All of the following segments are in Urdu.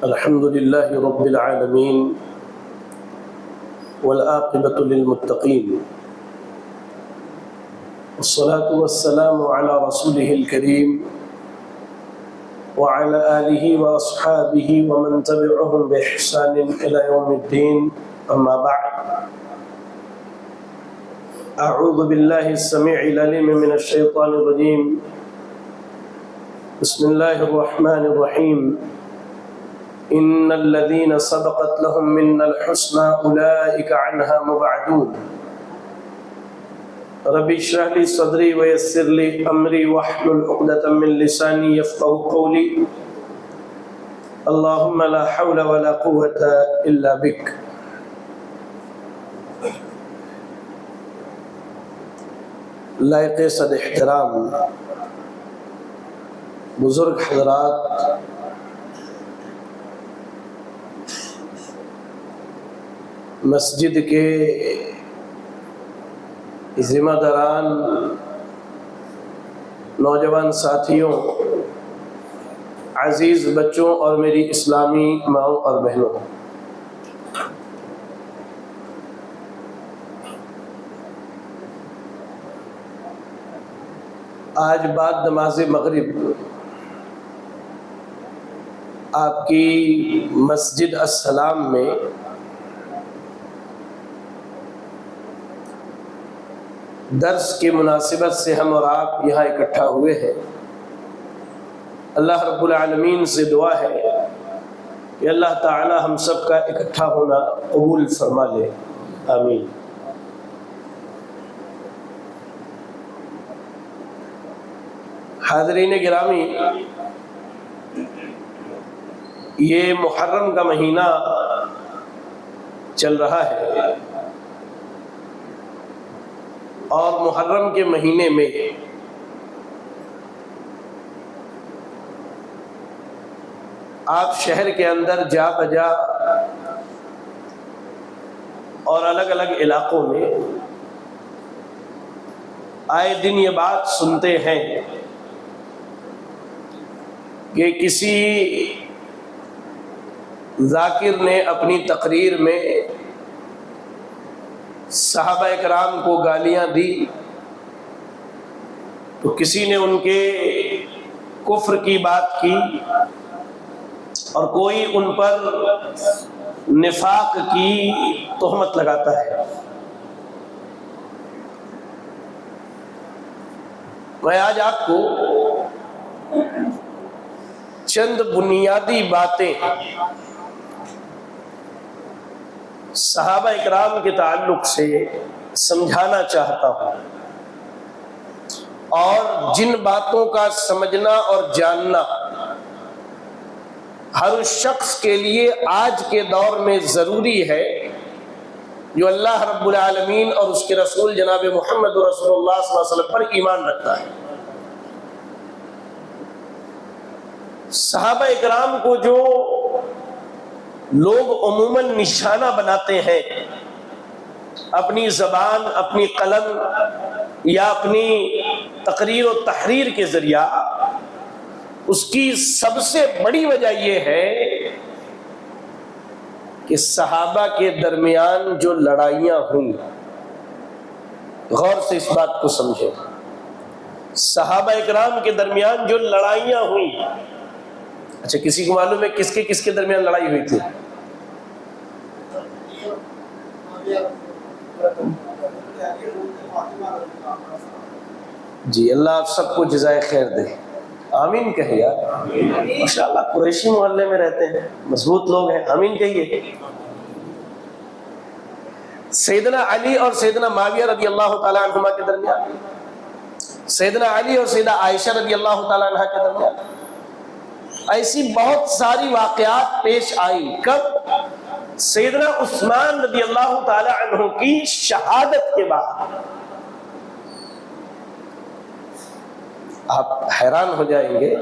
الحمد لله رب العالمين والعاقبة للمتقين والصلاة والسلام على رسوله الكريم وعلى آله وأصحابه ومن تبعهم بإحسان إلى يوم الدين. أما بعد، أعوذ بالله السميع العليم من الشيطان الرجيم. بسم الله الرحمن الرحيم. إن الذين سبقت لهم منا الحسنى أولئك عنها مبعدون. رب اشرح لي صدري ويسر لي أمري واحلل عقدة من لساني يفقهوا قولي. اللهم لا حول ولا قوة إلا بك. لائق صد احترام بزرگ حضرات، مسجد کے ذمہ داران، نوجوان ساتھیوں، عزیز بچوں اور میری اسلامی ماؤں اور بہنوں، آج بعد نماز مغرب آپ کی مسجد السلام میں درس کی مناسبت سے ہم اور آپ یہاں اکٹھا ہوئے ہیں. اللہ رب العالمین سے دعا ہے کہ اللہ تعالی ہم سب کا اکٹھا ہونا قبول فرما لے. آمین. حاضرین گرامی، یہ محرم کا مہینہ چل رہا ہے اور محرم کے مہینے میں آپ شہر کے اندر جا بجا اور الگ الگ علاقوں میں آئے دن یہ بات سنتے ہیں کہ کسی ذاکر نے اپنی تقریر میں صحابہ اکرام کو گالیاں دی، تو کسی نے ان کے کفر کی بات کی اور کوئی ان پر نفاق کی تہمت لگاتا ہے. میں آج آپ کو چند بنیادی باتیں صحابہ اکرام کے تعلق سے سمجھانا چاہتا ہوں، اور جن باتوں کا سمجھنا اور جاننا ہر اس شخص کے لیے آج کے دور میں ضروری ہے جو اللہ رب العالمین اور اس کے رسول جناب محمد رسول اللہ صلی اللہ علیہ وسلم پر ایمان رکھتا ہے. صحابہ اکرام کو جو لوگ عموماً نشانہ بناتے ہیں اپنی زبان، اپنی قلم یا اپنی تقریر و تحریر کے ذریعہ، اس کی سب سے بڑی وجہ یہ ہے کہ صحابہ کے درمیان جو لڑائیاں ہوئیں، غور سے اس بات کو سمجھیں، صحابہ اکرام کے درمیان جو لڑائیاں ہوئیں، اچھا کسی کو معلوم ہے کس کے درمیان لڑائی ہوئی تھی؟ جی، اللہ آپ سب کو جزائے خیر دے. آمین کہیے یار. ماشاءاللہ قریشی محلے میں رہتے ہیں، مضبوط لوگ ہیں. آمین کہیے. سیدنا علی اور سیدنا معاویہ رضی اللہ تعالی عنہما کے درمیان، سیدنا علی اور سیدہ عائشہ رضی اللہ تعالی عنہ کے درمیان ایسی بہت ساری واقعات پیش آئی. کب؟ سیدنا عثمان رضی اللہ تعالی عنہ کی شہادت کے بعد. آپ حیران ہو جائیں گے،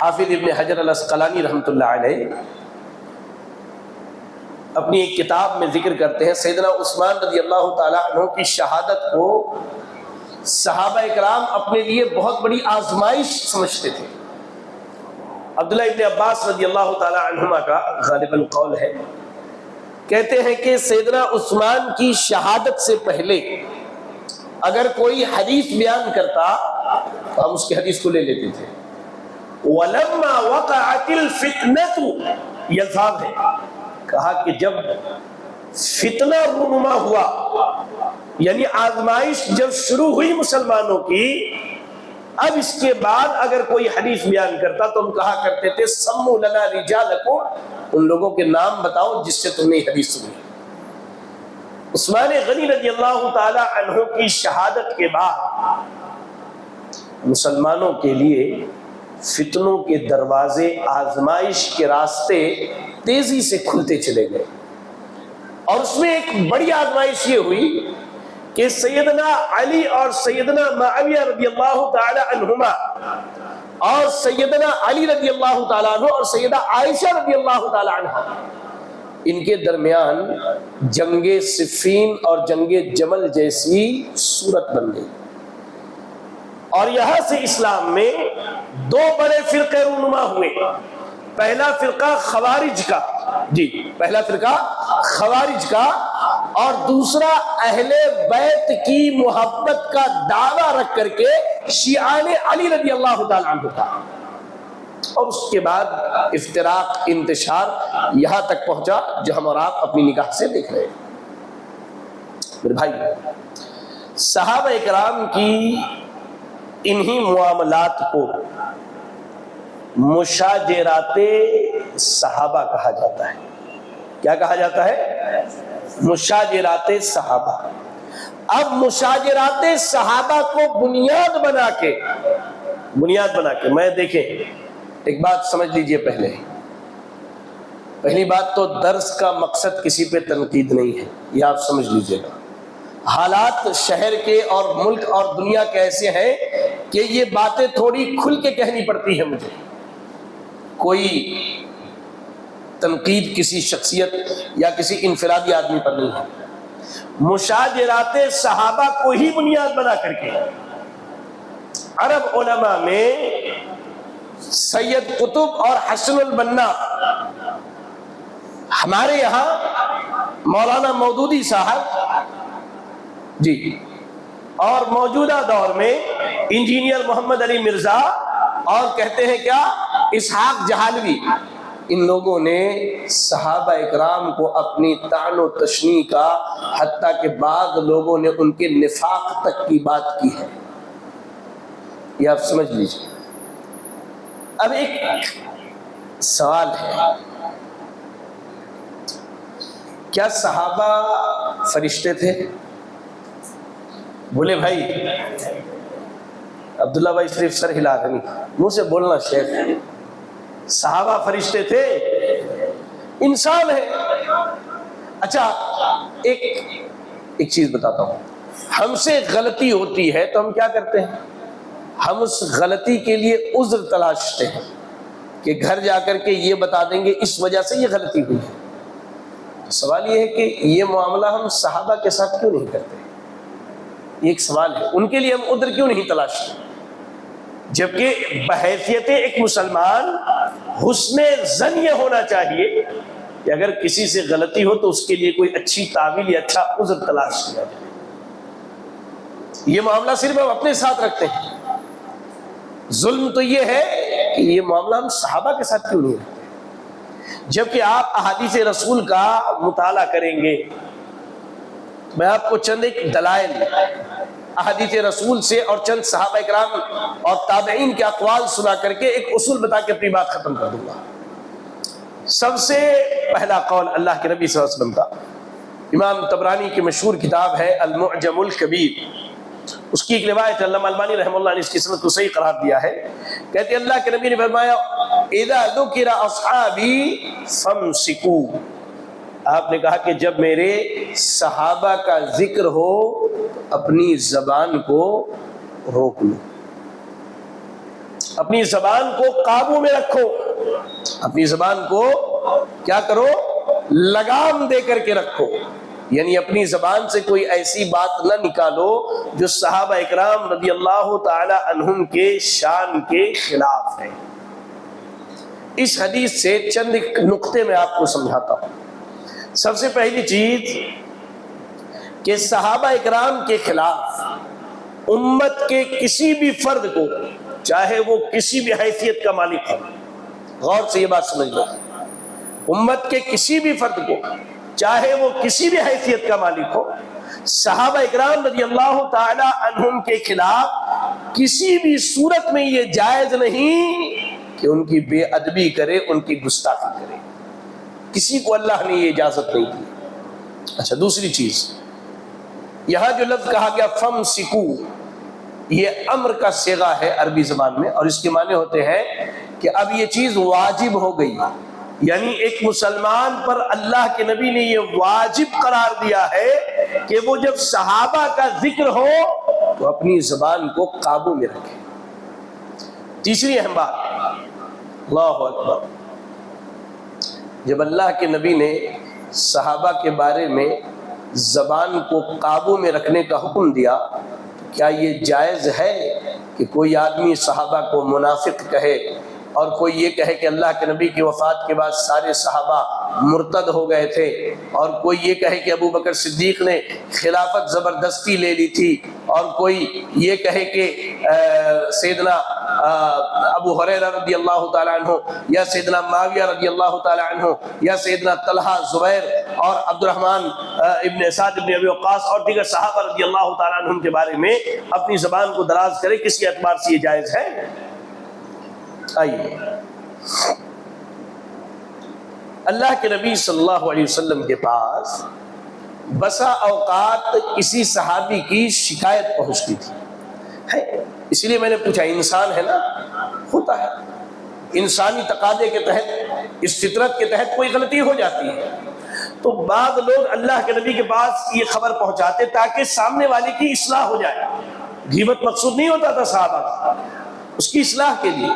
حافظ ابن حجر العسقلانی رحمۃ اللہ علیہ اپنی ایک کتاب میں ذکر کرتے ہیں سیدنا عثمان رضی اللہ تعالی عنہ کی شہادت کو صحابہ اکرام اپنے لیے بہت بڑی آزمائش سمجھتے تھے. عبداللہ ابن عباس رضی اللہ تعالی عنہما کا غالباً قول ہے، کہتے ہیں کہ سیدنا عثمان کی شہادت سے پہلے اگر کوئی حدیث بیان کرتا تو ہم اس کی حدیث کو لے لیتے تھے۔ وَلَمَّا وَقَعَتِ الْفِتْنَةُ، یہ الفاظ ہے، کہا کہ جب فتنہ رونما ہوا، یعنی آزمائش جب شروع ہوئی مسلمانوں کی، اب اس کے بعد اگر کوئی حدیث بیان کرتا تو ہم کہا کرتے تھے سموا لنا رجالکم، ان لوگوں کے نام بتاؤ جس سے تم نے حدیث سنی۔ عثمان غنی رضی اللہ تعالی عنہ کی شہادت کے بعد مسلمانوں کے لیے فتنوں کے دروازے، آزمائش کے راستے تیزی سے کھلتے چلے گئے، اور اس میں ایک بڑی آزمائش یہ ہوئی کہ سیدنا علی اور سیدنا معاویہ رضی اللہ تعالی عنہما اور سیدنا علی رضی اللہ تعالیٰ عنہ اور سیدہ عائشہ رضی اللہ تعالی عنہ، ان کے درمیان جنگ صفین اور جنگ جمل جیسی صورت بن گئی، اور یہاں سے اسلام میں دو بڑے فرقے رونما ہوئے۔ پہلا فرقہ خوارج کا، پہلا فرقہ خوارج کا، اور دوسرا اہل بیت کی محبت کا دعویٰ رکھ کر کے شیعان علی رضی اللہ تعالیٰ عنہ کا، اور اس کے بعد افتراق، انتشار یہاں تک پہنچا جو ہم اور آپ اپنی نگاہ سے دیکھ رہے ہیں۔ میرے بھائی، صحابہ اکرام کی انہی معاملات کو مشاجرات صحابہ کہا جاتا ہے۔ کیا کہا جاتا ہے؟ مشاجرات صحابہ۔ اب مشاجرات صحابہ کو بنیاد بنا کے میں دیکھیں ایک بات سمجھ لیجئے، پہلی بات تو درس کا مقصد کسی پہ تنقید نہیں ہے، یہ آپ سمجھ لیجئے گا۔ حالات شہر کے اور ملک اور دنیا کے ایسے ہیں کہ یہ باتیں تھوڑی کھل کے کہنی پڑتی ہیں مجھے، کوئی تنقید کسی شخصیت یا کسی انفرادی آدمی پر نہیں ہے۔ مشاجرات صحابہ کو ہی بنیاد بنا کر کے عرب علماء میں سید قطب اور حسن البنا، ہمارے یہاں مولانا مودودی صاحب اور موجودہ دور میں انجینئر محمد علی مرزا، اور کہتے ہیں کیا، اسحاق جہالوی، ان لوگوں نے صحابہ اکرام کو اپنی طعن و تشنیع کا، حتیٰ کہ بعض لوگوں نے ان کے نفاق تک کی بات کی ہے، یہ آپ سمجھ لیجیے۔ اب ایک سوال ہے، کیا صحابہ فرشتے تھے؟ بولے بھائی، عبداللہ بھائی صرف سر ہلا رہے نہیں، منہ سے بولنا شیخ۔ صحابہ فرشتے تھے؟ انسان ہے۔ اچھا، ایک چیز بتاتا ہوں، ہم سے غلطی ہوتی ہے تو ہم کیا کرتے ہیں؟ ہم اس غلطی کے لیے عذر تلاشتے ہیں کہ گھر جا کر کے یہ بتا دیں گے اس وجہ سے یہ غلطی ہوئی ہے۔ سوال یہ ہے کہ یہ معاملہ ہم صحابہ کے ساتھ کیوں نہیں کرتے؟ یہ ایک سوال ہے، ان کے لیے ہم عذر کیوں نہیں تلاشتے؟ جبکہ بحیثیت ایک مسلمان حسن ظن یہ ہونا چاہیے کہ اگر کسی سے غلطی ہو تو اس کے لیے کوئی اچھی تعویل یا اچھا عذر تلاش کیا جائے۔ یہ معاملہ صرف ہم اپنے ساتھ رکھتے ہیں، ظلم تو یہ ہے کہ یہ معاملہ ہم صحابہ کے ساتھ کیوں نہیں رکھتے؟ جبکہ آپ احادیث رسول کا مطالعہ کریں گے، میں آپ کو چند ایک دلائل احادیث رسول سے اور چند صحابہ اکرام اور تابعین کے اقوال سنا کر کے ایک اصول بتا کے اپنی بات ختم کر دوں گا۔ سب سے پہلا قول اللہ کے نبی صلی اللہ علیہ وسلم کا، امام طبرانی کی مشہور کتاب ہے المعجم الکبیر، اس کی ایک روایت علامہ البانی رحمہ اللہ نے اس کی سند کو صحیح قرار دیا ہے، کہتے ہیں اللہ کے نبی نے فرمایا اذا ذکر اصحابی فامسکوا، آپ نے کہا کہ جب میرے صحابہ کا ذکر ہو اپنی زبان کو روک لو، اپنی زبان کو قابو میں رکھو، اپنی زبان کو کیا کرو، لگام دے کر کے رکھو، یعنی اپنی زبان سے کوئی ایسی بات نہ نکالو جو صحابہ اکرام رضی اللہ تعالی عنہم کے شان کے خلاف ہے۔ اس حدیث سے چند نقطے میں آپ کو سمجھاتا ہوں۔ سب سے پہلی چیز کہ صحابہ اکرام کے خلاف امت کے کسی بھی فرد کو، چاہے وہ کسی بھی حیثیت کا مالک ہو، غور سے یہ بات سمجھ لو، امت کے کسی بھی فرد کو چاہے وہ کسی بھی حیثیت کا مالک ہو، صحابہ اکرام رضی اللہ تعالی عنہم کے خلاف کسی بھی صورت میں یہ جائز نہیں کہ ان کی بے ادبی کرے، ان کی گستاخی کرے، کسی کو اللہ نے یہ اجازت نہیں دی۔ اچھا، دوسری چیز، یہاں جو لفظ کہا گیا فَمْسِكُوا، یہ امر کا صیغہ ہے عربی زبان میں، اور اس کے معنی ہوتے ہیں کہ اب یہ چیز واجب ہو گئی، یعنی ایک مسلمان پر اللہ کے نبی نے یہ واجب قرار دیا ہے کہ وہ جب صحابہ کا ذکر ہو تو اپنی زبان کو قابو میں رکھے۔ تیسری اہم بات، اللہ اکبر، جب اللہ کے نبی نے صحابہ کے بارے میں زبان کو قابو میں رکھنے کا حکم دیا، کیا یہ جائز ہے کہ کوئی آدمی صحابہ کو منافق کہے اور کوئی یہ کہے کہ اللہ کے نبی کی وفات کے بعد سارے صحابہ مرتد ہو گئے تھے، اور کوئی یہ کہے کہ ابو بکر صدیق نے خلافت زبردستی لے لی تھی، اور کوئی یہ کہے کہ سیدنا ابو ہریرہ رضی اللہ تعالیٰ عنہ یا سیدنا معاویہ رضی اللہ تعالیٰ عنہ یا سیدنا طلحہ، زبیر اور عبد الرحمن ابن سعد ابن ابی وقاص اور دیگر صحابہ رضی اللہ تعالیٰ عنہم کے بارے میں اپنی زبان کو دراز کرے، کس اعتبار سے یہ جائز ہے؟ آئیے، اللہ کے نبی صلی اللہ علیہ وسلم کے پاس بسا اوقات کسی صحابی کی شکایت پہنچتی تھی، اس لیے میں نے پوچھا، انسان ہے نا، ہوتا ہے، انسانی تقاضے کے تحت، اس فطرت کے تحت کوئی غلطی ہو جاتی ہے، تو بعض لوگ اللہ کے نبی کے پاس یہ خبر پہنچاتے تاکہ سامنے والے کی اصلاح ہو جائے۔ غیبت مقصود نہیں ہوتا تھا صحابہ کا، اس کی اصلاح کے لیے۔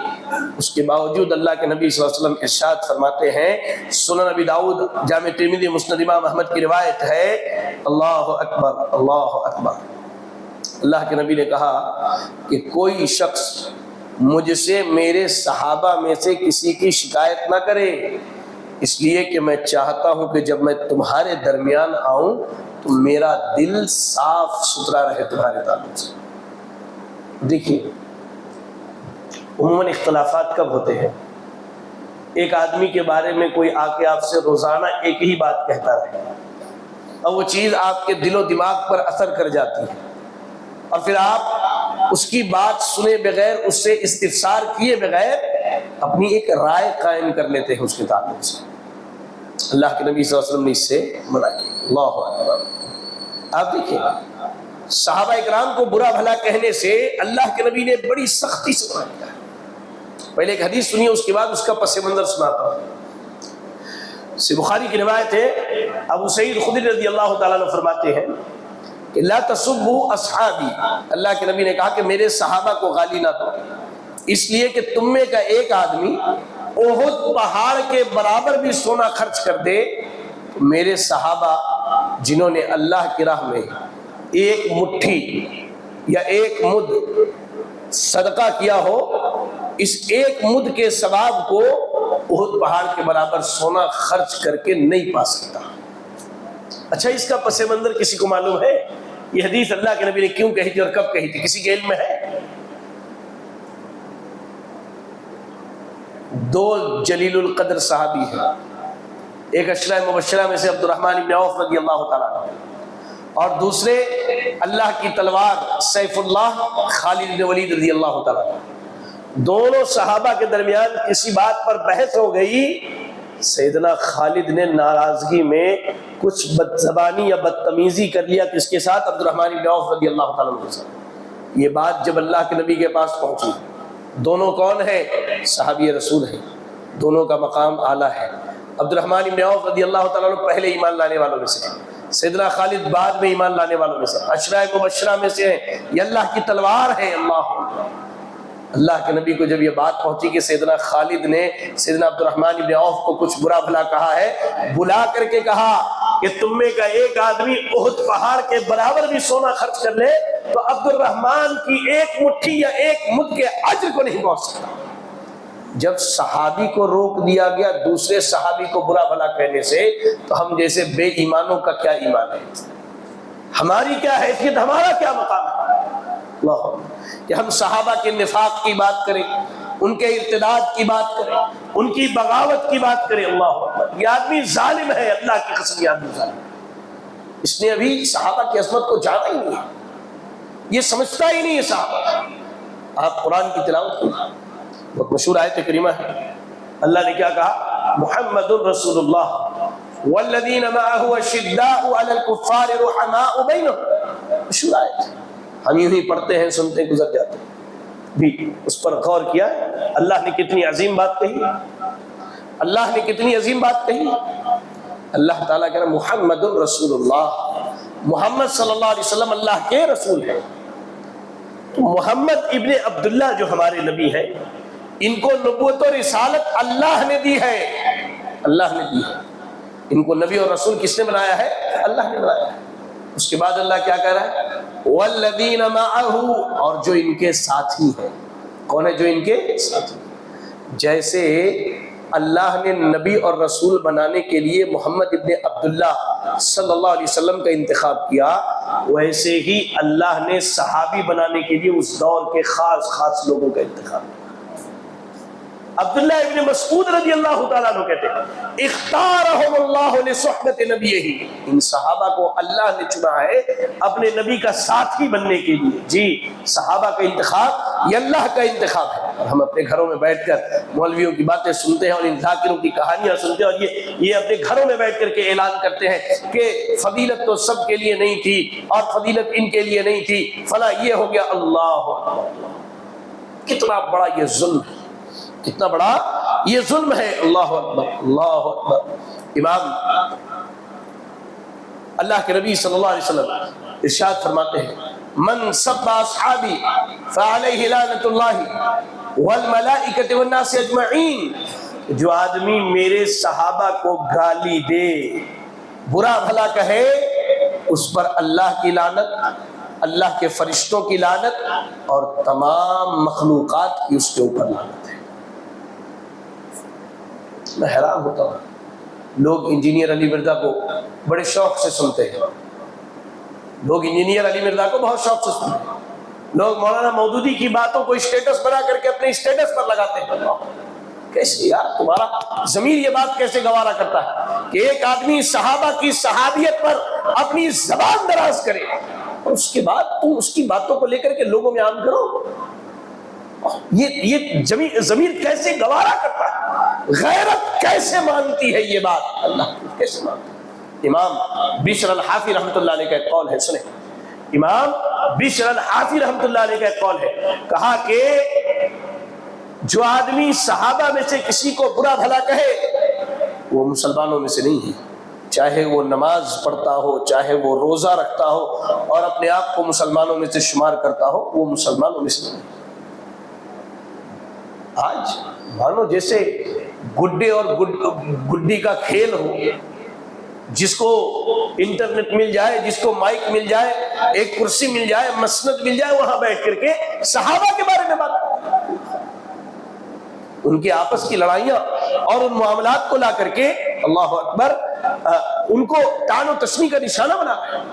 اس کے باوجود اللہ کے نبی صلی اللہ علیہ وسلم ارشاد فرماتے ہیں، سنن ابی داؤد، جامع ترمذی، مسند امام احمد کی روایت ہے، اللہ اکبر اللہ اکبر، اللہ کے نبی نے کہا کہ کوئی شخص مجھ سے میرے صحابہ میں سے کسی کی شکایت نہ کرے، اس لیے کہ میں چاہتا ہوں کہ جب میں تمہارے درمیان آؤں تو میرا دل صاف ستھرا رہے تمہارے تعلق سے۔ دیکھیے، عموماً اختلافات کب ہوتے ہیں؟ ایک آدمی کے بارے میں کوئی آ کے آپ سے روزانہ ایک ہی بات کہتا رہے اور وہ چیز آپ کے دل و دماغ پر اثر کر جاتی ہے، اور پھر آپ اس کی بات سنے بغیر، اس سے استفسار کیے بغیر اپنی ایک رائے قائم کر لیتے ہیں اس کے تعلق سے۔ اللہ کے نبی صلی اللہ علیہ وسلم نے اس سے منع کیا۔ اللہ اکبر۔ آپ دیکھیں، صحابہ اکرام کو برا بھلا کہنے سے اللہ کے نبی نے بڑی سختی سے منع کیا۔ پہلے ایک حدیث سنیے، اس کے بعد اس کا پس منظر سناتا ہوں۔ بخاری کی روایت ہے، ابو سعید خدری رضی اللہ تعالیٰ عنہ فرماتے ہیں کہ لا تسبوا اصحابی، اللہ کے نبی نے کہا کہ میرے صحابہ کو گالی نہ دو، اس لیے کہ تم میں کا ایک آدمی احد پہاڑ کے برابر بھی سونا خرچ کر دے تو میرے صحابہ جنہوں نے اللہ کی راہ میں ایک مٹھی یا ایک مد صدقہ کیا ہو، اس ایک مد کے ثواب کو احد پہاڑ کے برابر سونا خرچ کر کے نہیں پا سکتا۔ اچھا، اس کا پس منظر کسی کو معلوم ہے؟ یہ حدیث اللہ کے نبی نے کیوں کہی تھی اور کب کہی تھی؟ کسی کے علم میں ہے؟ دو جلیل القدر صحابی ہیں، ایک عشرہ مبشرہ میں سے عبد الرحمن بن عوف رضی اللہ تعالیٰ عنہ، اور دوسرے اللہ کی تلوار سیف اللہ خالد بن ولید رضی اللہ تعالیٰ عنہ۔ دونوں صحابہ کے درمیان کسی بات پر بحث ہو گئی، سیدنا خالد نے ناراضگی میں کچھ بدزبانی یا بدتمیزی کر لیا، کس کے ساتھ؟ عبد الرحمن بن عوف رضی اللہ تعالیٰ عنہ کے ساتھ۔ یہ بات جب اللہ کے نبی کے پاس پہنچی، دونوں کون ہیں؟ صحابی رسول ہیں، دونوں کا مقام اعلیٰ ہے۔ عبد الرحمن بن عوف رضی اللہ تعالیٰ عنہ پہلے ایمان لانے والوں میں سے، سیدنا خالد بعد میں ایمان لانے والوں میں سے، عشرہ مبشرہ میں سے ہیں، یہ اللہ کی تلوار ہے۔ اللہ کے نبی کو جب یہ بات پہنچی کہ سیدنا خالد نے سیدنا عبد الرحمن بن عوف کو کچھ برا بھلا کہا ہے، بلا کر کے کہا کہ تم میں کا ایک آدمی احد پہاڑ کے برابر بھی سونا خرچ کر لے تو عبد الرحمن کی ایک مٹھی یا ایک مد کے اجر کو نہیں پہنچ سکتا۔ جب صحابی کو روک دیا گیا دوسرے صحابی کو برا بھلا کہنے سے، تو ہم جیسے بے ایمانوں کا کیا ایمان ہے؟ ہماری کیا حیثیت، ہمارا کیا مقام ہے؟ اللہ، کہ ہم صحابہ کے نفاق کی بات کریں، ان کے ارتداد کی بات کریں، ان کی بغاوت کی بات کریں۔ اللہ اکبر، یہ آدمی ظالم ہے، اللہ کی قسم یہ آدمی ظالم ہے۔ اس نے ابھی صحابہ کی عظمت کو جانا ہی نہیں ہے، یہ سمجھتا ہی نہیں ہے صحابہ۔ آپ قرآن کی تلاوت کی بہت مشہور آیت کریمہ ہے، اللہ نے کیا کہا؟ محمد رسول اللہ والذین معه اشداء علی الکفار رحماء بینہم، مشہور آیت، ہم یوں ہی پڑھتے ہیں، سنتے ہیں، گزر جاتے ہیں، بھی اس پر غور کیا اللہ نے کتنی عظیم بات کہی، اللہ نے کتنی عظیم بات کہی۔ اللہ تعالیٰ کہہ رہا محمد رسول اللہ، محمد صلی اللہ علیہ وسلم اللہ کے رسول ہیں۔ تو محمد ابن عبداللہ جو ہمارے نبی ہیں، ان کو نبوت و رسالت اللہ نے دی ہے، اللہ نے دی ہے۔ ان کو نبی اور رسول کس نے بنایا ہے؟ اللہ نے بنایا ہے۔ اس کے بعد اللہ کیا کہہ رہا ہے؟ والذین معہ، اور جو ان کے ساتھی ہیں۔ کون ہے جو ان کے ساتھی؟ جیسے اللہ نے نبی اور رسول بنانے کے لیے محمد ابن عبداللہ صلی اللہ علیہ وسلم کا انتخاب کیا، ویسے ہی اللہ نے صحابی بنانے کے لیے اس دور کے خاص خاص لوگوں کا انتخاب کیا۔ عبداللہ ابن مسعود رضی اللہ تعالیٰ عنہ کہتے ہیں اختارہم اللہ لصحبت نبیہ، ان صحابہ کو اللہ نے چنا ہے اپنے نبی کا ساتھی بننے کے لیے۔ جی، صحابہ کا انتخاب یہ اللہ کا انتخاب ہے، اور ہم اپنے گھروں میں بیٹھ کر مولویوں کی باتیں سنتے ہیں اور ان ذاکروں کی کہانیاں سنتے ہیں، اور یہ اپنے گھروں میں بیٹھ کر کے اعلان کرتے ہیں کہ فضیلت تو سب کے لیے نہیں تھی اور فضیلت ان کے لیے نہیں تھی، فلاں یہ ہو گیا۔ اللہ کتنا بڑا یہ ظلم ہے، کتنا بڑا یہ ظلم ہے۔ اللہ اکبر، اللہ اکبر۔ امام اللہ کے نبی صلی اللہ علیہ وسلم ارشاد فرماتے ہیں من سب اصحابی فعلیہ لعنت اللہ والملائکۃ والناس اجمعین، جو آدمی میرے صحابہ کو گالی دے، برا بھلا کہے، اس پر اللہ کی لعنت، اللہ کے فرشتوں کی لعنت اور تمام مخلوقات کی اس کے اوپر لعنت ہے۔ میں حیران ہوتا ہوں، لوگ انجینئر علی مرزا کو بڑے شوق سے سنتے ہیں، لوگ انجینئر علی مرزا کو بہت شوق سے سنتے ہیں، لوگ مولانا مودودی کی باتوں کو اسٹیٹس بنا کر کے اپنے اسٹیٹس پر لگاتے ہیں۔ کیسے یار، تمہارا ضمیر یہ بات کیسے گوارا کرتا ہے کہ ایک آدمی صحابہ کی صحابیت پر اپنی زبان دراز کرے اور اس کے بعد تم اس کی باتوں کو لے کر کے لوگوں میں عام کرو؟ یہ ضمیر کیسے گوارا کرتا ہے، غیرت کیسے مانتی ہے یہ بات، اللہ کیسے مانتی ہے؟ امام بشر الحافی رحمۃ اللہ علیہ کا ایک قول ہے، سنیں، امام بشر الحافی رحمۃ اللہ علیہ کا ایک قول ہے، کہا کہ جو آدمی صحابہ میں سے کسی کو برا بھلا کہے وہ مسلمانوں میں سے نہیں ہے، چاہے وہ نماز پڑھتا ہو، چاہے وہ روزہ رکھتا ہو اور اپنے آپ کو مسلمانوں میں سے شمار کرتا ہو، وہ مسلمانوں میں سے نہیں ہے۔ آج مانو جیسے گڈے اور گڈی کا کھیل ہو، جس کو انٹرنیٹ مل جائے، جس کو مائک مل جائے، ایک کرسی مل جائے، مسند مل جائے، وہاں بیٹھ کر کے صحابہ کے بارے میں بات کریں، ان کے آپس کی لڑائیاں اور ان معاملات کو لا کر کے اللہ اکبر ان کو طعن و تشنیع کا نشانہ بنا رہے ہیں۔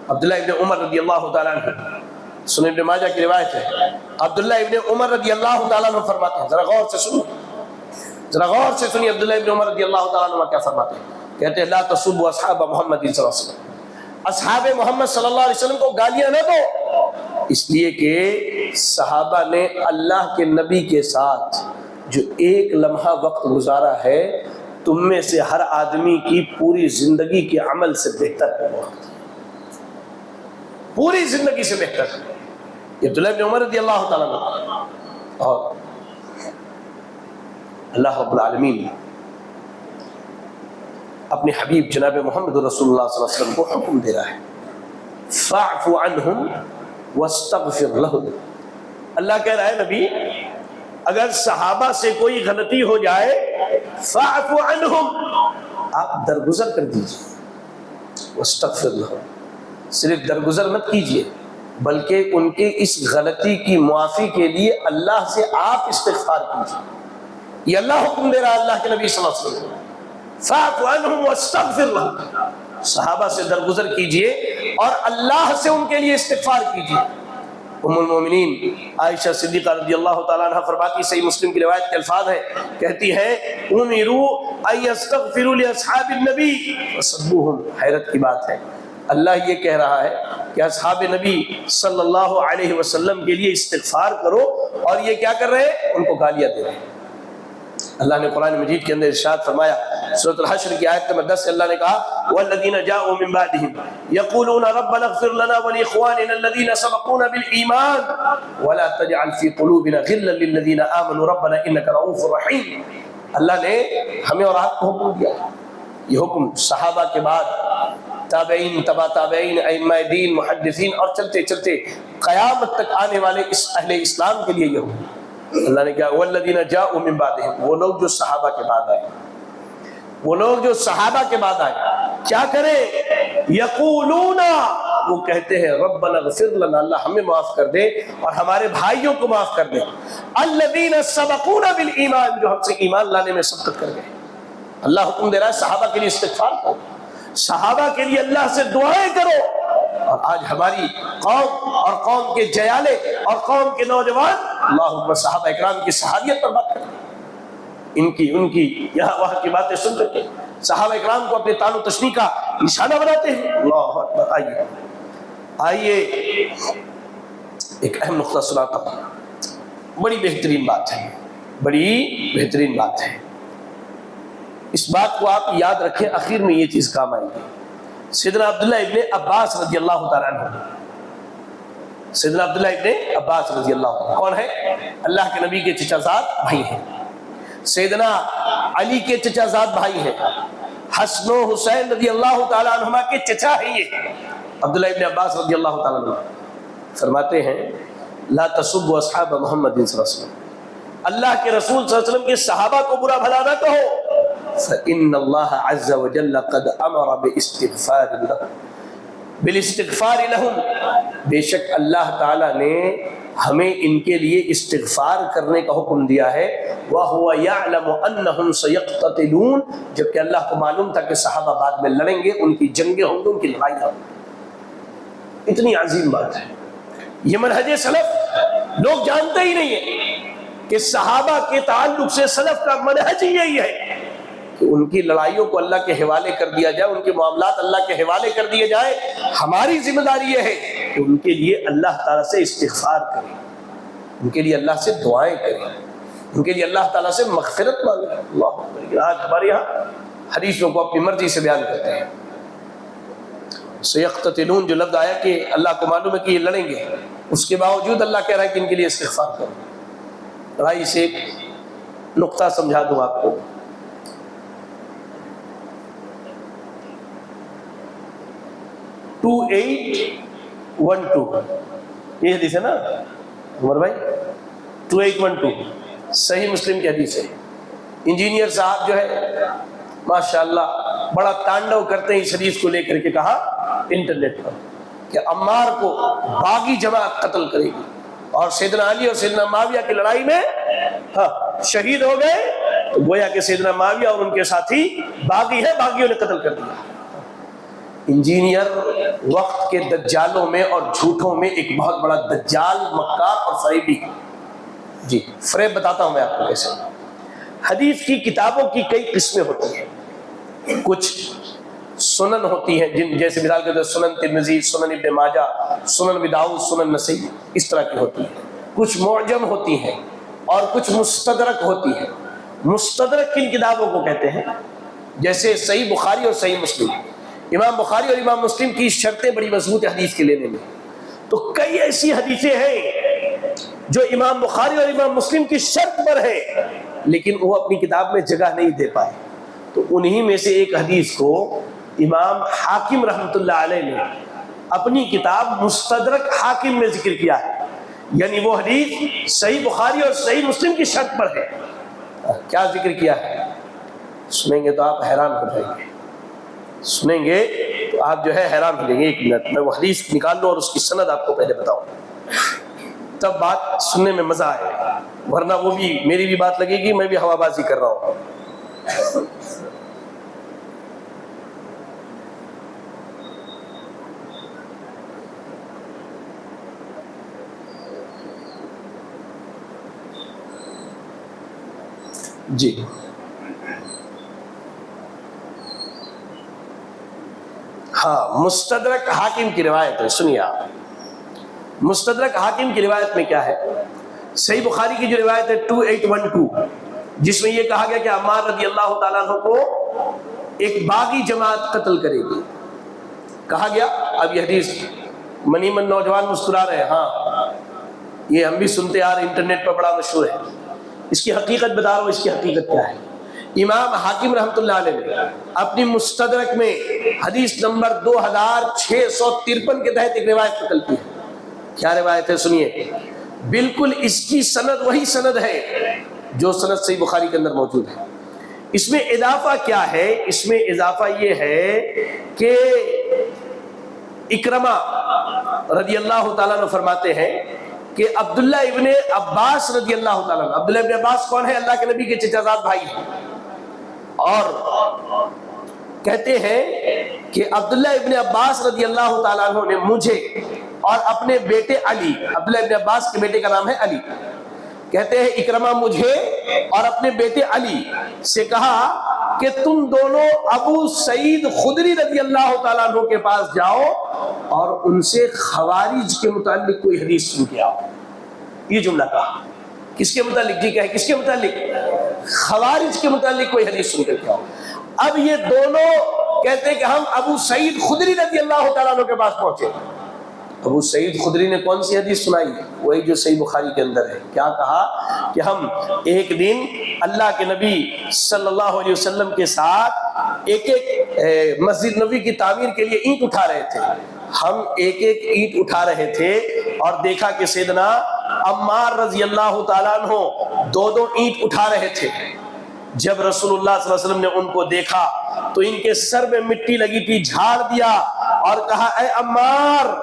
عبداللہ ابن عمر رضی اللہ تعالیٰ عنہ، سنن ابن ماجہ کی روایت ہے، عبداللہ ابن عمر رضی اللہ تعالیٰ عنہ فرماتے ہیں، ذرا غور سے سنو، ذرا غور سے سنیے عبداللہ ابن عمر رضی اللہ تعالیٰ عنہ کیا فرماتے ہیں، کہتے ہیں لا تسبوا اصحاب محمد صلی اللہ علیہ وسلم، اصحاب محمد صلی اللہ علیہ وسلم کو گالیاں نہ دو، اس لیے کہ صحابہ نے اللہ کے نبی کے ساتھ جو ایک لمحہ وقت گزارا ہے، تم میں سے ہر آدمی کی پوری زندگی کے عمل سے بہتر ہے، پوری زندگی سے بہتر ہے۔ عبداللہ ابن عمر رضی اللہ تعالیٰ عنہ، اور اللہ رب العالمین اپنے حبیب جناب محمد رسول اللہ صلی اللہ علیہ وسلم کو حکم دے رہا ہے فاعف عنہم واستغفر لہم، اللہ کہہ رہا ہے نبی اگر صحابہ سے کوئی غلطی ہو جائے فاعف عنہم، آپ درگزر کر دیجیے، واستغفر لہم، صرف درگزر مت کیجیے بلکہ ان کی اس غلطی کی معافی کے لیے اللہ سے آپ استغفار کیجیے، یہ اللہ حکم دے رہا ہے اللہ کے نبی صلی اللہ علیہ وسلم، فاعف عنہم واستغفر لہم، صحابہ سے درگزر کیجئے اور اللہ سے ان کے لیے استغفار کیجئے۔ ام المومنین عائشہ صدیقہ رضی اللہ تعالیٰ عنہ فرماتی، صحیح مسلم کی روایت کے الفاظ ہیں، کہتی ہیں امروا ان یستغفروا لاصحاب النبی فسبوہم، حیرت کی بات ہے، اللہ یہ کہہ رہا ہے کہ اصحاب نبی صلی اللہ علیہ وسلم کے لیے استغفار کرو، اور یہ کیا کر رہے ہیں؟ ان کو گالیاں دے رہے ہیں۔ اللہ نے قرآن مجید کے اندر ارشاد فرمایا، سورۃ الحشر کی آیت نمبر 10 سے اللہ نے کہا والذین جاءوا من بعدهم یقولون ربنا اغفر لنا ولاخواننا الذین سبقونا بالایمان ولا تجعل في قلوبنا غلا للذین آمنوا ربنا انک رؤوف رحیم۔ اللہ نے ہمیں اور آپ کو حکم دیا، یہ حکم صحابہ کے بعد تابعین، تبع تابعین، ائمہ دین، محدثین اور چلتے چلتے قیامت تک آنے والے اس اہل اسلام کے لیے یہ حکم۔ اللہ نے کہا والذین جاءوا من بعدهم، وہ لوگ جو صحابہ کے بعد آئے، وہ لوگ جو صحابہ کے بعد آئے کیا کریں؟ یقولون، وہ کہتے ہیں ربنا اغفر لنا، اللہ ہمیں معاف کر دے اور ہمارے بھائیوں کو معاف کر دے، الذین سبقونا بالایمان، جو ہم سے ایمان لانے میں سبقت کر گئے۔ اللہ حکم دے رہا ہے صحابہ کے لیے استغفار کرو، صحابہ کے لیے اللہ سے دعائیں کرو۔ اور آج ہماری قوم اور قوم کے جیالے اور قوم کے نوجوان اللہ اکبر صحابہ اکرام کی صحابیت پر بات کرتے ہیں، ان کی یہاں وہاں کی باتیں سن کر کے صحابہ اکرام کو اپنے تعن و تشنیع کا نشانہ بناتے ہیں۔ اللہ اکبر۔ آئیے ایک اہم نقطہ سناتا ہوں، بڑی بہترین بات ہے، بڑی بہترین بات ہے، اس بات کو آپ یاد رکھیں، آخر میں یہ چیز کام آئے گی۔ سیدنا عبداللہ ابن عباس رضی اللہ تعالیٰ عنہ، سیدنا عبداللہ ابن عباس رضی اللہ عنہ کون ہے؟ اللہ کے نبی کے چچا زاد بھائی ہیں، سیدنا علی کے چچا زاد بھائی ہیں، حسن و حسین رضی اللہ تعالیٰ عنہما کے چچا ہیں یہ عبداللہ ابن عباس رضی اللہ تعالیٰ عنہ۔ فرماتے ہیں لا تسبوا اصحاب محمد صلی اللہ علیہ وسلم، اللہ کے رسول صلی اللہ علیہ وسلم کے صحابہ کو برا بھلا نہ کہو، فإن اللہ عز وجل قد امر بالاستغفار لهم، بے شک اللہ تعالیٰ نے ہمیں ان کے لیے استغفار کرنے کا حکم دیا ہے، وَهُوَ يَعْلَمُ أَنَّهُمْ سَيَقْتَتِلُونَ، جبکہ اللہ کو معلوم تھا کہ صحابہ بعد میں لڑیں گے، ان کی جنگیں ہوں گی، ان کی لڑائی ہوں۔ اتنی عظیم بات ہے، یہ منہج سلف لوگ جانتے ہی نہیں ہیں کہ صحابہ کے تعلق سے سلف کا منہج یہی ہے کہ ان کی لڑائیوں کو اللہ کے حوالے کر دیا جائے، ان کے معاملات اللہ کے حوالے کر دیے جائے۔ ہماری ذمہ داری یہ ہے کہ ان کے لیے اللہ تعالیٰ سے استغفار کریں، ان کے لیے اللہ سے دعائیں کریں، ان کے لیے اللہ تعالیٰ سے مغفرت مانگیں۔ اللہ اکبر۔ آج ہمارے یہاں حدیثوں کو اپنی مرضی سے بیان کرتے ہیں، سیقتتلون جو لفظ آیا کہ اللہ کو معلوم ہے کہ یہ لڑیں گے، اس کے باوجود اللہ کہہ رہا ہے کہ ان کے لیے استغفار کرو۔ لڑائی سے ایک نقطہ سمجھا دوں آپ کو، 2812 یہ حدیث ہے نا عمر بھائی، 2812 صحیح مسلم کی حدیث ہے۔ انجینئر صاحب جو ہے ماشاءاللہ بڑا تانڈو کرتے ہیں اس حدیث کو لے کر کے، کہا انٹرنیٹ پر کہ عمار کو باغی جماعت قتل کرے گی، اور سیدنا علی اور سیدنا معاویہ کی لڑائی میں شہید ہو گئے، تو گویا کہ سیدنا معاویہ اور ان کے ساتھی باغی ہے، باغیوں نے قتل کر دیا۔ انجینئر وقت کے دجالوں میں اور جھوٹوں میں ایک بہت بڑا دجال، مکار اور فریبی۔ جی فریب بتاتا ہوں میں آپ کو کیسے۔ حدیث کی کتابوں کی کئی قسمیں ہوتی ہیں، کچھ سنن ہوتی ہیں، جن جیسے مثال کے طور پر سنن ترمذی، سنن ابن ماجہ، سنن ابی داؤد، سنن نسائی، اس طرح کی ہوتی ہیں۔ کچھ معجم ہوتی ہیں اور کچھ مستدرک ہوتی ہیں۔ مستدرک کن کتابوں کو کہتے ہیں؟ جیسے صحیح بخاری اور صحیح مسلم۔ امام بخاری اور امام مسلم کی شرطیں بڑی مضبوط ہے حدیث کے لینے میں، تو کئی ایسی حدیثیں ہیں جو امام بخاری اور امام مسلم کی شرط پر ہے لیکن وہ اپنی کتاب میں جگہ نہیں دے پائے، تو انہی میں سے ایک حدیث کو امام حاکم رحمۃ اللہ علیہ نے اپنی کتاب مستدرک حاکم میں ذکر کیا ہے، یعنی وہ حدیث صحیح بخاری اور صحیح مسلم کی شرط پر ہے۔ کیا ذکر کیا ہے؟ سنیں گے تو آپ حیران ہو جائیں گے، سنیں گے تو آپ جو ہے حیران ہو جائیں گے۔ ایک منٹ میں وہ حدیث نکال لوں اور اس کی سند آپ کو پہلے بتاؤں، تب بات سننے میں مزہ آئے۔ ورنہ وہ بھی میری بھی بات لگے گی، میں بھی ہوا بازی کر رہا ہوں. جی ہاں، مستدرک حاکم کی روایت ہے، سنیے آپ. مستدرک حاکم کی روایت میں کیا ہے؟ صحیح بخاری کی جو روایت ہے 2812، جس میں یہ کہا گیا کہ عمار رضی اللہ تعالیٰ عنہ کو ایک باغی جماعت قتل کرے گی. کہا گیا، اب یہ حدیث منی من نوجوان مسکرا رہے ہیں، ہاں یہ ہم بھی سنتے آ رہے، انٹرنیٹ پر بڑا مشہور ہے. اس کی حقیقت بتا رہا ہوں، اس کی حقیقت کیا ہے. امام حاکم رحمۃ اللہ علیہ نے اپنی مستدرک میں حدیث نمبر 2653 کے تحت ایک روایت نقل کی ہے. کیا روایت ہے؟ سنیے. بالکل اس کی سند وہی سند ہے جو سند صحیح بخاری کے اندر موجود ہے. اس میں اضافہ کیا ہے؟ اس میں اضافہ یہ ہے کہ اکرمہ رضی اللہ تعالیٰ عنہ فرماتے ہیں کہ عبداللہ ابن عباس رضی اللہ تعالیٰ عنہ، عبداللہ ابن عباس کون ہے؟ اللہ کے نبی کے چچا زاد بھائی ہیں. اور کہتے ہیں کہ عبداللہ ابن عباس رضی اللہ تعالیٰ عنہ نے مجھے اور اپنے بیٹے علی، عبداللہ ابن عباس کے بیٹے کا نام ہے علی، کہتے ہیں اکرمہ مجھے اور اپنے بیٹے علی سے کہا کہ تم دونوں ابو سعید خدری رضی اللہ تعالیٰ عنہ کے پاس جاؤ اور ان سے خوارج کے متعلق کوئی حدیث سن کے آؤ. یہ جملہ کہا. کس کے متعلق؟ جی کہے کس کے متعلق؟ خوارج کے متعلق کوئی حدیث سن کر کے آؤ. اب یہ دونوں کہتے ہیں کہ ہم ابو سعید خدری رضی اللہ تعالیٰ عنہ کے پاس پہنچے. ابو سعید خدری نے کون سی حدیث سنائی؟ وہی جو صحیح بخاری کے اندر ہے. کیا کہا کہ ہم ایک دن اللہ کے نبی صلی اللہ علیہ وسلم کے ساتھ ایک ایک مسجد نبوی کی تعمیر کے لیے اینٹ اٹھا رہے تھے. ہم ایک ایک اینٹ اٹھا رہے تھے اور دیکھا کہ سیدنا عمار رضی اللہ تعالیٰ عنہ دو دو اینٹ اٹھا رہے تھے. جب رسول اللہ صلی اللہ علیہ وسلم نے ان کو دیکھا تو ان کے سر میں مٹی لگی تھی، جھاڑ دیا اور کہا اے عمار،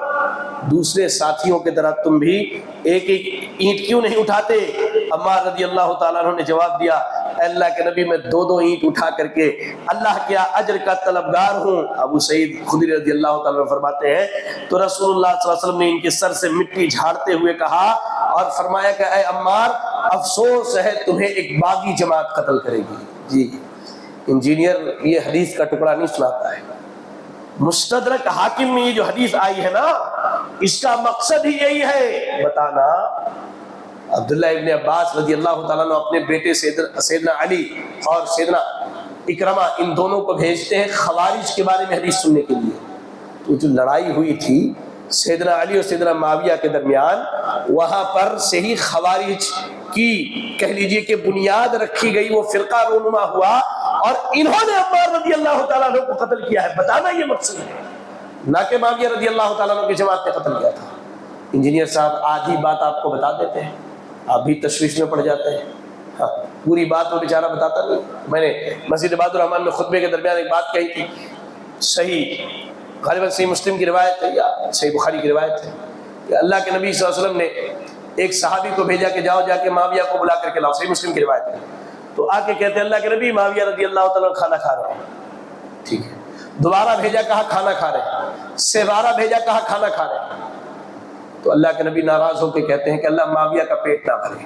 دوسرے ساتھیوں کی طرح تم بھی ایک ایک اینٹ کیوں نہیں اٹھاتے؟ عمار رضی اللہ تعالیٰ عنہ نے جواب دیا اے اللہ کے نبی، میں دو دو اینٹ اٹھا کر کے اللہ کے اجر کا طلبگار ہوں. ابو سعید خدری رضی اللہ تعالیٰ عنہ فرماتے ہیں تو رسول اللہ صلی اللہ علیہ وسلم نے ان کے سر سے مٹی جھاڑتے ہوئے کہا اور فرمایا کہ اے عمار، افسوس ہے تمہیں ایک باغی جماعت قتل کرے گی. جی انجینئر یہ حدیث کا ٹکڑا نہیں سناتا ہے. مستدرک حاکم میں یہ جو حدیث آئی ہے نا، اس کا مقصد ہی یہی ہے بتانا. عبداللہ ابن عباس رضی اللہ تعالیٰ عنہ اپنے بیٹے سیدنا علی اور سیدنا اکرمہ ان دونوں کو بھیجتے ہیں خوارج کے بارے میں حدیث سننے کے لیے. تو جو لڑائی ہوئی تھی سیدنا علی اور سیدنا معاویہ کے درمیان، وہاں پر سے ہی خوارج کی کہہ لیجئے کہ بنیاد رکھی گئی، وہ فرقہ رونما ہوا اور انہوں نے عمار رضی اللہ تعالیٰ عنہ کو قتل کیا ہے. بتانا یہ مقصد ہے، نہ کہ معاویہ رضی اللہ تعالیٰ عنہ کی جماعت نے قتل کیا تھا. انجینئر صاحب آدھی بات آپ کو بتا دیتے ہیں، آپ بھی تشویش میں پڑ جاتے ہیں. ہاں پوری بات وہ بیچارہ بتاتا نہیں. میں نے مسجد عباد الرحمن میں خطبے کے درمیان ایک بات کہی تھی، صحیح غالباً صحیح مسلم کی روایت ہے یا صحیح بخاری کی روایت ہے، کہ اللہ کے نبی صلی اللہ علیہ وسلم نے ایک صحابی کو بھیجا کہ جاؤ جا کے معاویہ کو بلا کر کے لاؤ. صحیح مسلم کی روایت ہے. تو آ کے کہتے ہیں اللہ کے نبی معاویہ رضی اللہ تعالیٰ کھانا کھا رہے ہیں. ٹھیک ہے. دوبارہ بھیجا، کہا کھانا کھا رہے ہیں. سہارا بھیجا، کہا کھانا کھا رہے ہیں. تو اللہ کے نبی ناراض ہو کے کہتے ہیں کہ اللہ معاویہ کا پیٹ نہ بھرے.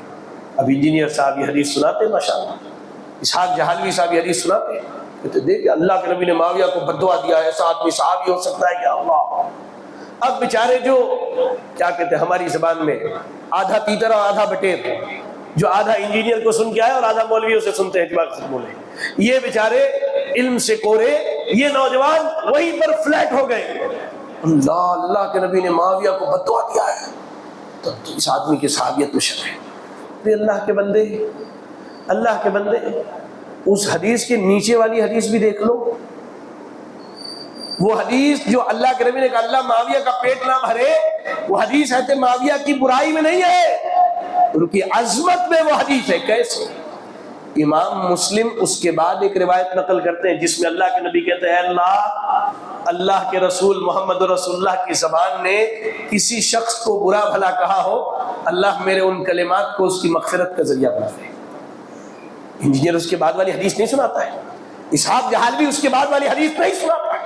اب انجینئر صاحب یہ حدیث سناتے ہیں ماشاء اللہ، اسحاق جہالوی صاحب یہ حدیث سناتے ہیں. کہتے دیکھیں اللہ کے نبی نے معاویہ کو بددعا دیا ہے، ایسا آدمی صحابی ہو سکتا ہے کیا؟ اللہ. اب بیچارے جو کیا کہتے ہیں ہماری زبان میں آدھا تیتر اور آدھا بٹیر، جو آدھا انجینئر کو سن کے آئے اور آدھا مولویوں سے سنتے ہیں یہ بیچارے علم سے کورے، یہ نوجوان وہیں پر فلیٹ ہو گئے. اللہ کے نبی نے معاویہ کو بددعا دیا ہے، تو اس آدمی کی صحابیت میں شک ہے. اللہ کے بندے، اللہ کے بندے، اس حدیث کے نیچے والی حدیث بھی دیکھ لو. وہ حدیث جو اللہ کے نبی نے کہا اللہ معاویہ کا پیٹ نہ بھرے، وہ حدیث ہے معاویہ کی برائی میں نہیں ہے، ان کی عظمت میں وہ حدیث ہے. کیسے امام مسلم اس کے بعد ایک روایت نقل کرتے ہیں جس میں اللہ کے نبی کہتے ہیں اللہ کے رسول محمد رسول اللہ کی زبان نے کسی شخص کو برا بھلا کہا ہو، اللہ میرے ان کلمات کو اس کی مغفرت کا ذریعہ بنا دے۔ انجینئر اس کے بعد والی حدیث نہیں سناتا ہے، اسحاق جہالوی اس کے بعد والی حدیث نہیں سناتا ہے۔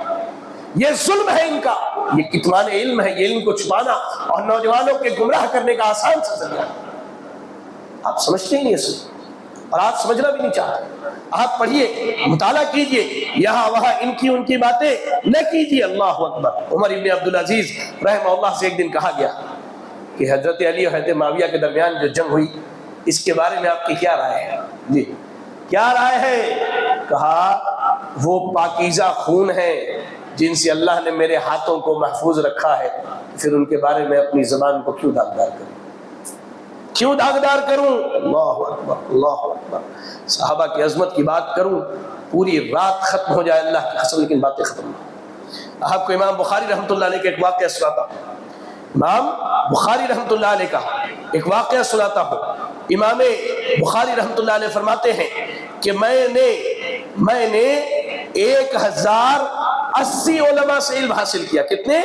یہ ظلم ہے ان کا، یہ کتمان علم ہے، یہ علم کو چھپانا اور نوجوانوں کے گمراہ کرنے کا آسان سا ذریعہ۔ آپ سمجھتے ہی نہیں اس اور آپ سمجھنا بھی نہیں چاہتے۔ آپ پڑھیے، مطالعہ کیجئے، یہاں وہاں ان کی باتیں نہ کیجئے۔ اللہ اکبر۔ عمر ابن عبدالعزیز رحمہ اللہ سے ایک دن کہا گیا کہ حضرت علی اور حضرت معاویہ کے درمیان جو جنگ ہوئی اس کے بارے میں آپ کی کیا رائے ہے؟ جی کیا رائے ہے؟ کہا وہ پاکیزہ خون ہے جن سے اللہ نے میرے ہاتھوں کو محفوظ رکھا ہے، پھر ان کے بارے میں اپنی زبان کو کیوں داغدار کروں؟ کیوں داغدار کروں؟ اللہ اکبر، اللہ اکبر۔ صحابہ کی عظمت کی بات کروں پوری رات ختم ہو جائے اللہ کی قسم، لیکن باتیں ختم نہ۔ آپ کو امام بخاری رحمۃ اللہ علیہ کا ایک واقعہ سناتا ہوں۔ امام بخاری رحمۃ اللہ علیہ کا ایک واقعہ سناتا ہوں۔ امام بخاری رحمۃ اللہ علیہ فرماتے ہیں کہ میں نے 1080 علماء سے علم حاصل کیا۔ کتنے؟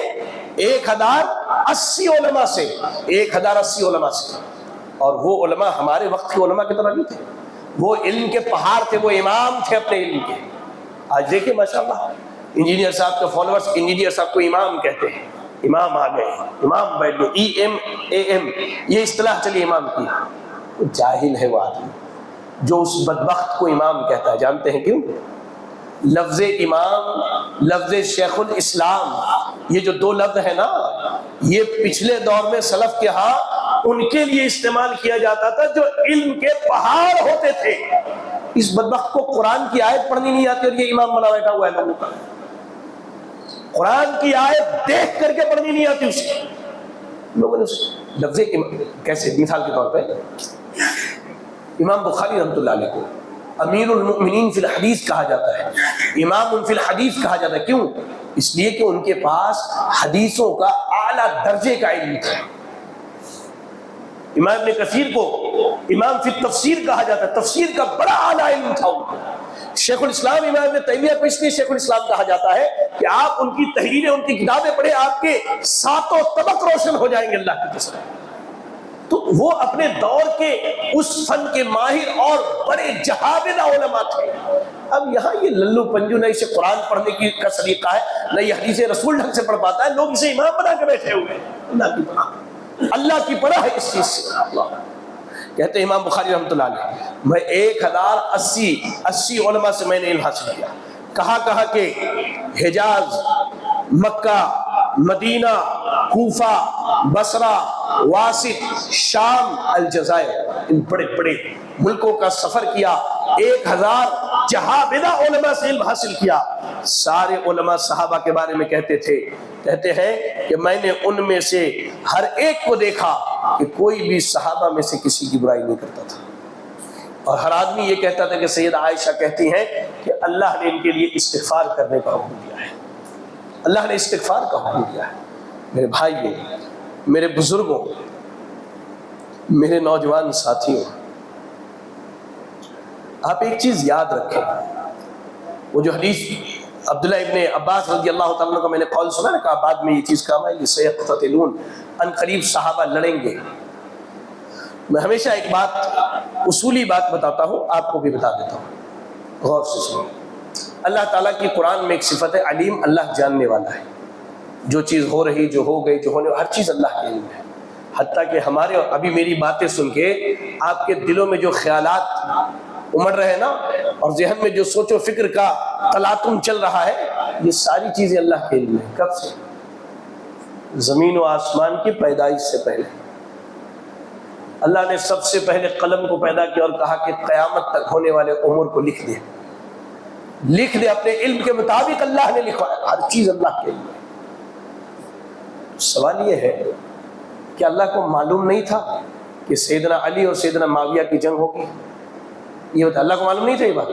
1080 علماء سے، 1080 علماء سے۔ اور وہ علماء ہمارے وقت کے علماء کی طرح نہیں تھے، وہ علم کے پہاڑ تھے، وہ امام تھے اپنے علم کے۔ آج دیکھیں ماشاءاللہ انجینئر صاحب کے فالوورز انجینئر صاحب کو امام کہتے ہیں، امام آ گئے، امام بیٹھ گئے، EMAM یہ اصطلاح چلی امام کی۔ جاہل ہے وہ آدمی جو اس بدبخت کو امام کہتا ہے۔ جانتے ہیں کیوں؟ لفظ امام، لفظ شیخ الاسلام، یہ جو دو لفظ ہے نا، یہ پچھلے دور میں سلف کے ہاں ان کے لیے استعمال کیا جاتا تھا جو علم کے پہاڑ ہوتے تھے۔ اس بدبخت کو قرآن کی آیت پڑھنی نہیں آتی اور یہ امام بنا بیٹھا ہوا ہے لوگوں کا۔ قرآن کی آیت دیکھ کر کے پڑھنی نہیں آتی اسے، لوگوں نے لفظ کیسے؟ مثال کے طور پہ امام بخاری رحمۃ اللہ علیہ کو امیر المؤمنین فی الحدیث کہا جاتا ہے، امام فی الحدیث کہا جاتا ہے۔ کیوں؟ اس لیے کہ ان کے پاس حدیثوں کا اعلیٰ درجے کا علم تھا۔ امام ابن کثیر کو امام فی التفسیر کہا جاتا ہے، تفسیر کا بڑا اعلیٰ علم تھا ان کو۔ شیخ الاسلام امام ابن تیمیہ کو اس لیے شیخ الاسلام کہا جاتا ہے کہ آپ ان کی تحریریں، ان کی کتابیں پڑھیں، آپ کے ساتوں طبق روشن ہو جائیں گے اللہ کی قسم۔ تو وہ اپنے دور کے اس فن کے ماہر اور بڑے جہابذ علماء تھے۔ اب یہاں یہ للو پنجو نہ اسے قرآن پڑھنے کی کا سلیقہ ہے، نہ یہ حدیث رسول ڈھنگ سے پڑھ پاتا ہے، لوگ اسے امام بنا کے بیٹھے ہوئے ہیں۔ اللہ کی پناہ، اللہ کی پناہ ہے اس چیز سے۔ اللہ کہتے ہیں امام بخاری رحمۃ اللہ علیہ، میں 1080 علماء سے میں نے علم حاصل کیا۔ کہا کہ حجاز، مکہ، مدینہ، کوفہ، بصرہ، واسط، شام، الجزائر، ان بڑے بڑے ملکوں کا سفر کیا، 1000 جہابذہ علماء سے علم حاصل کیا۔ سارے علماء صحابہ کے بارے میں کہتے ہیں کہ میں نے ان میں سے ہر ایک کو دیکھا کہ کوئی بھی صحابہ میں سے کسی کی برائی نہیں کرتا تھا، اور ہر آدمی یہ کہتا تھا کہ سیدہ عائشہ کہتی ہیں کہ اللہ نے ان کے لیے استغفار کرنے کا حکم دیا ہے، اللہ نے استغفار کا حکم دیا ہے۔ میرے بھائیوں، میرے بزرگوں، میرے نوجوان ساتھیوں، آپ ایک چیز یاد رکھیں، وہ جو حدیث عبداللہ ابن عباس رضی اللہ تعالیٰ کا میں نے قول سنا نا، کہا بعد میں یہ چیز کام ہے، سیقتتلون، ان قریب صحابہ لڑیں گے۔ میں ہمیشہ ایک بات، اصولی بات بتاتا ہوں، آپ کو بھی بتا دیتا ہوں، غور سے سنیں۔ اللہ تعالیٰ کی قرآن میں ایک صفت ہے علیم، اللہ جاننے والا ہے۔ جو چیز ہو رہی، جو ہو گئی، جو ہونے، ہر چیز اللہ کے علم ہے۔ حتیٰ کہ ہمارے ابھی میری باتیں سن کے آپ کے دلوں میں جو خیالات امڑ رہے ہیں نا، اور ذہن میں جو سوچ و فکر کا تلاطم چل رہا ہے، یہ ساری چیزیں اللہ کے علم ہے۔ کب سے؟ زمین و آسمان کی پیدائش سے پہلے اللہ نے سب سے پہلے قلم کو پیدا کیا اور کہا کہ قیامت تک ہونے والے امور کو لکھ دے، اپنے علم کے مطابق اللہ نے لکھا ہے، ہر چیز اللہ کے علم ہے۔ سوال یہ ہے کہ اللہ کو معلوم نہیں تھا کہ سیدنا علی اور سیدنا معاویہ کی جنگ ہوگی؟ یہ بتا، اللہ کو معلوم نہیں تھا یہ بات؟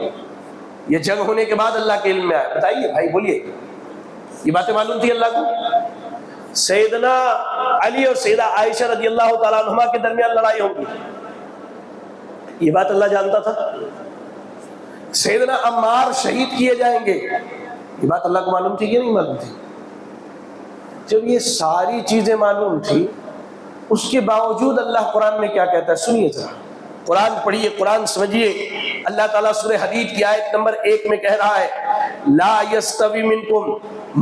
یہ جنگ ہونے کے بعد اللہ کے علم میں آیا؟ بتائیے بھائی، بولیے، یہ باتیں معلوم تھی اللہ کو؟ سیدنا علی اور سیدہ عائشہ رضی اللہ تعالیٰ عنہما کے درمیان لڑائی ہوگی، یہ بات اللہ جانتا تھا؟ سیدنا عمار شہید کیے جائیں گے، یہ بات اللہ کو معلوم تھی کہ نہیں معلوم تھی؟ جب یہ ساری چیزیں معلوم تھی، اس کے باوجود اللہ قرآن میں کیا کہتا ہے؟ سنیے ذرا، قرآن پڑھیے، قرآن سمجھیے۔ اللہ تعالیٰ سورہ حدید کی آیت نمبر 1 میں کہہ رہا ہے لا یستوی منکم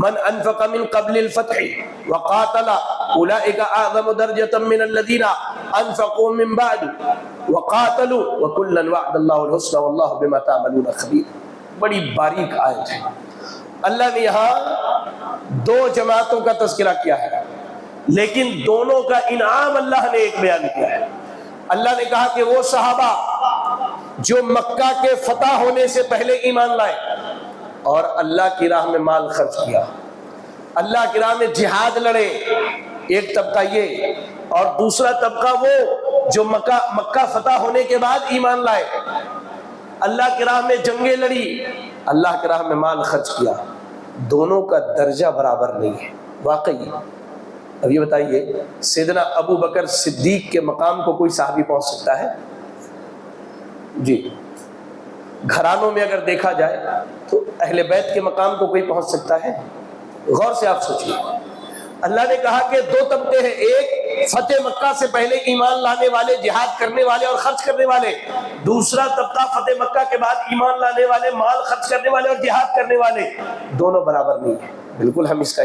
من انفق من قبل الفتح وقاتل اولئک اعظم درجۃ من الذین انفقوا من بعد وقاتلوا وکلا وعد اللہ الحسنى واللہ بما تعملون خبیر۔ بڑی باریک آیت ہے۔ اللہ نے یہاں دو جماعتوں کا تذکرہ کیا ہے، لیکن دونوں کا انعام اللہ نے ایک بیان کیا ہے۔ اللہ نے کہا کہ وہ صحابہ جو مکہ کے فتح ہونے سے پہلے ایمان لائے اور اللہ کی راہ میں مال خرچ کیا، اللہ کی راہ میں جہاد لڑے، ایک طبقہ یہ، اور دوسرا طبقہ وہ جو مکہ فتح ہونے کے بعد ایمان لائے، اللہ کی راہ میں جنگیں لڑی، اللہ کی راہ میں مال خرچ کیا، دونوں کا درجہ برابر نہیں ہے۔ واقعی اب یہ بتائیے، سیدنا ابو بکر صدیق کے مقام کو کوئی صحابی پہنچ سکتا ہے؟ جی، گھرانوں میں اگر دیکھا جائے تو اہل بیت کے مقام کو کوئی پہنچ سکتا ہے؟ غور سے آپ سوچیے۔ اللہ نے کہا کہ دو طبقے ہیں، ایک فتح مکہ سے پہلے ایمان لانے والے، جہاد کرنے والے اور خرچ کرنے والے، دوسرا طبقہ فتح مکہ کے بعد ایمان لانے والے، مال خرچ کرنے والے اور جہاد کرنے والے۔ دونوں برابر نہیں ہیں، بالکل ہم اس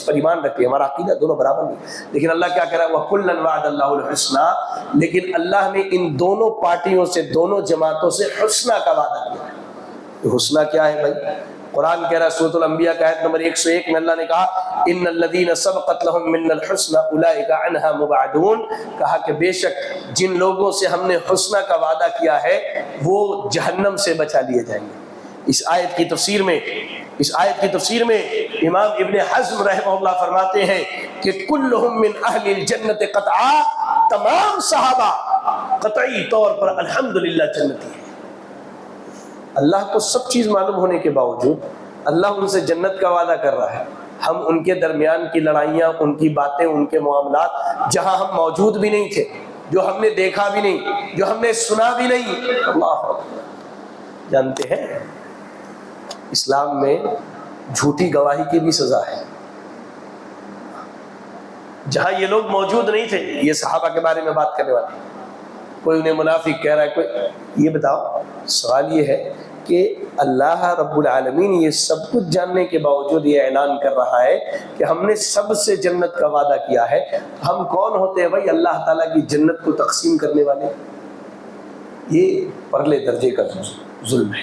پر ایمان رکھتے ہیں، ہمارا عقیدہ دونوں برابر نہیں، لیکن اللہ کیا کہہ رہا ہے وَكُلًّا وَعَدَ اللَّهُ الْحُسْنَى، لیکن اللہ نے ان دونوں پارٹیوں سے، دونوں جماعتوں سے حسنہ کا وعدہ کیا ہے۔ حسنہ کیا ہے بھائی؟ قرآن کہہ رہا ہے سورۃ الانبیاء کا آیت نمبر 101 میں اللہ نے کہا ان الذین سبقت لهم منا الحسنى اولئک عنها مبعدون، کہا کہ بے شک جن لوگوں سے ہم نے حسنہ کا وعدہ کیا ہے وہ جہنم سے بچا لیے جائیں گے۔ اس آیت کی تفسیر میں امام ابن حزم رحمہ اللہ فرماتے ہیں کہ کلہم من اہل الجنت قطعا، تمام صحابہ قطعی طور پر الحمدللہ جنتی ہیں۔ اللہ کو سب چیز معلوم ہونے کے باوجود اللہ ان سے جنت کا وعدہ کر رہا ہے۔ ہم ان کے درمیان کی لڑائیاں، ان کی باتیں، ان کے معاملات جہاں ہم موجود بھی نہیں تھے، جو ہم نے دیکھا بھی نہیں، جو ہم نے سنا بھی نہیں، اللہ اکبر۔ جانتے ہیں اسلام میں جھوٹی گواہی کی بھی سزا ہے۔ جہاں یہ لوگ موجود نہیں تھے، یہ صحابہ کے بارے میں بات کرنے والے، کوئی انہیں منافق کہہ رہا ہے، کوئی، یہ بتاؤ، سوال یہ ہے کہ اللہ رب العالمین یہ سب کچھ جاننے کے باوجود یہ اعلان کر رہا ہے کہ ہم نے سب سے جنت کا وعدہ کیا ہے، ہم کون ہوتے ہیں بھائی اللہ تعالیٰ کی جنت کو تقسیم کرنے والے؟ یہ پرلے درجے کا ظلم ہے۔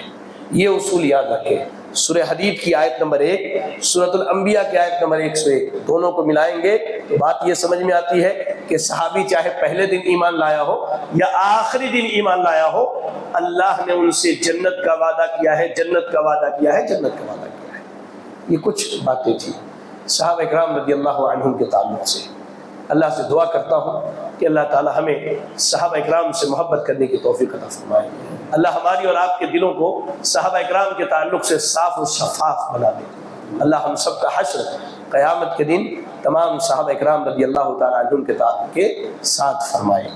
یہ اصول یاد رکھیں۔ سورہ حدید کی آیت نمبر 1، سورۃ الانبیاء کی آیت نمبر 101، دونوں کو ملائیں گے تو بات یہ سمجھ میں آتی ہے کہ صحابی چاہے پہلے دن ایمان لایا ہو یا آخری دن ایمان لایا ہو، اللہ نے ان سے جنت کا وعدہ کیا ہے، جنت کا وعدہ کیا ہے، جنت کا وعدہ کیا ہے۔ یہ کچھ باتیں تھیں صحابہ اکرام رضی اللہ عنہم کے تعلق سے۔ اللہ سے دعا کرتا ہوں کہ اللہ تعالی ہمیں صحابہ اکرام سے محبت کرنے کی توفیق عطا فرمائے۔ اللہ ہماری اور آپ کے دلوں کو صحابہ اکرام کے تعلق سے صاف و شفاف بنا دے۔ اللہ ہم سب کا حشر قیامت کے دن تمام صحابہ اکرام رضی اللہ تعالی عنہم کے ساتھ فرمائے۔